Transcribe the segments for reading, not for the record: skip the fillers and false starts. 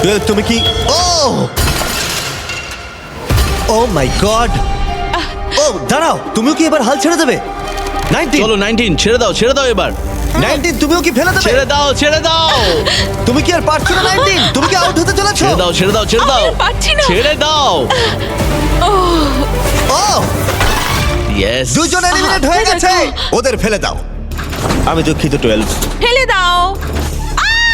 12 তুমি কি ও মাই গড ও দাঁড়াও, তুমিও কি এবার হাল ছেড়ে দেবে? 19 চলো 19 ছেড়ে দাও এবার। 19 তুমিও কি ফেলে দেবে? ছেড়ে দাও তুমি কি আর পারছো না? 19 তুমি কি আউট হতে চলেছো? ছেড়ে দাও আমি আর পারছি না। ছেড়ে দাও। ও ইয়েস, দুজন এলিমিনেট হয়ে গেছে, ওদের ফেলে দাও। আমি দুঃখিত 12। ফেলে দাও।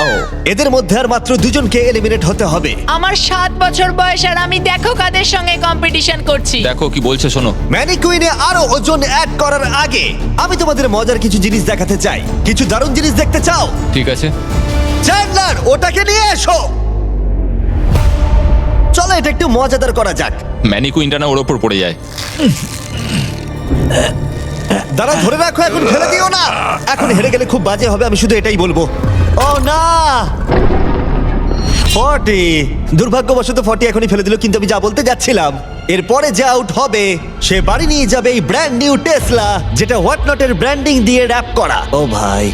ও এদের মধ্যে আর মাত্র দুজনকে এলিমিনেট হতে হবে। আমার 7 বছর বয়স আর আমি দেখো কাদের সঙ্গে কম্পিটিশন করছি। দেখো কি বলছে শোনো। ম্যানিকুইনে আরো ওজন অ্যাড করার আগে আমি তোমাদের মজার কিছু জিনিস দেখাতে চাই। কিছু দারুণ জিনিস দেখতে চাও? ঠিক আছে, চ্যান্ডলার ওটাকে নিয়ে এসো। চলো এটা একটু মজাদার করা যাক। ম্যানিকুইনটা না ওর ওপর পড়ে যায়। দাঁড়া, ধরে রাখো, এখন ফেলে দিও না। এখন হেরে গেলে খুব বাজে হবে, আমি শুধু এটাই বলবো। ও না, 40 দুর্ভাগ্যবশত 40 এখনই ফেলে দিল, কিন্তু আমি যা বলতে যাচ্ছিলাম, এরপরে যে আউট হবে সে বাড়ি নিয়ে যাবে এই ব্র্যান্ড নিউ টেসলা, যেটা হোয়াট নটের ব্র্যান্ডিং দিয়ে র‍্যাপ করা। ও ভাই,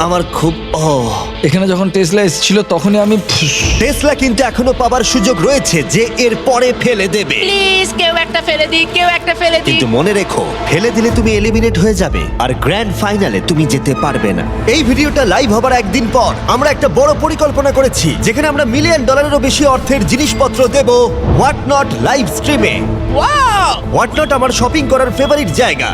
আমার খুব এখানে যখন টেসলা এসেছিল তখনই আমি টেসলা কিন্তু এখনো পাবার সুযোগ রয়েছে যে এর পরে ফেলে দেবে। প্লিজ কেউ একটা ফেলে দিক, কেউ একটা ফেলে দিক। কিন্তু মনে রেখো, ফেলে দিলে তুমি এলিমিনেট হয়ে যাবে আর গ্র্যান্ড ফাইনালে তুমি যেতে পারবে না। এই ভিডিওটা লাইভ হবার একদিন পর আমরা একটা বড় পরিকল্পনা করেছি, যেখানে আমরা $1 মিলিয়ন বেশি অর্থের জিনিসপত্র দেব হোয়াট নট লাইভ স্ট্রিমে। ওয়াও! হোয়াট নট আমার শপিং করার ফেভারিট জায়গা।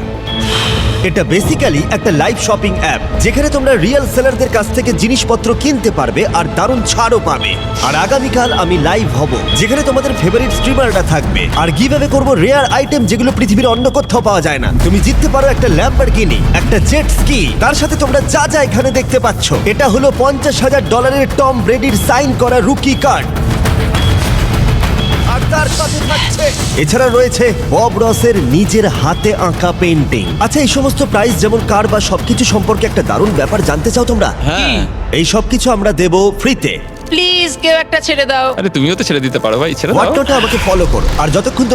এটা বেসিক্যালি একটা লাইভ শপিং অ্যাপ, যেখানে তোমরা রিয়েল সেলারদের কাছ থেকে জিনিসপত্র কিনতে পারবে আর দারুণ ছাড়ও পাবে। আর আগামীকাল আমি লাইভ হব, যেখানে তোমাদের ফেভারিট স্ট্রিমাররা থাকবে, আর গিভঅ্যাওয়ে করব রেয়ার আইটেম যেগুলো পৃথিবীর অন্য কোথাও পাওয়া যায় না। তুমি জিততে পারো একটা ল্যাম্বরগিনি, একটা জেট স্কি, তার সাথে তোমরা যা যা এখানে দেখতে পাচ্ছ। এটা হলো $50,000 টম ব্রেডির সাইন করা রুকি কার্ড। আর তার সাথে থাকছে, এছাড়া রয়েছে বব রসের নিজের হাতে আঁকা পেইন্টিং। আচ্ছা, এই সমস্ত প্রাইস যেমন কার বা সবকিছু সম্পর্কে একটা দারুণ ব্যাপার জানতে চাও তোমরা? হ্যাঁ। এই সবকিছু আমরা দেব ফ্রিতে। প্লিজ কেউ একটা ছেড়ে দাও। আরে তুমিও তো ছেড়ে দিতে পারো ভাই, ছেড়ে দাও। হোয়াটনটে আমাকে ফলো করো, আর যতক্ষণ